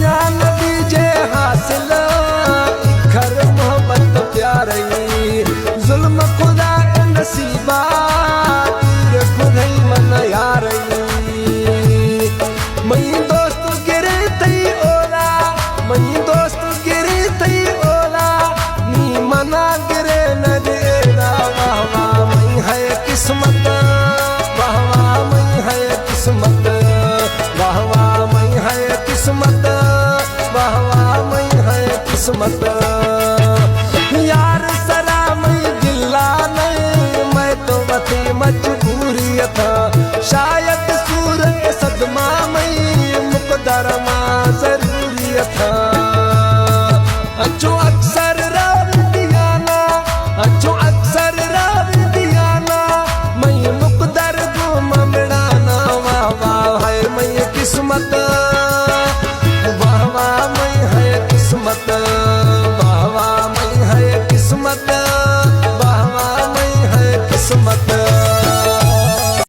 दुनिया नदी जे हासिल घर मोहब्बत प्यारई जुल्म खुदा नसीबा तीर खुदई मन यारई मई दोस्त गिरे तई ओला मई दोस्त गिरे तई ओला नी मना गिरे न देना वाह वाह मई है किस्मत वाह वाह मई है किस्मत वाह वाह मई है किस्मत वाह वाह मई है किस्मत यार सरा मई दिल्ला नहीं मैं तो वती मजबूरी था शायद सूरत सदमा मई मुकदर मां जरूरी था अच्छो अक्सर राव दियाना अच्छो अक्सर राव दियाना मई मुकदर गुम मिलाना वाह वाह है मई किस्मत वाह वाह मई है किस्मत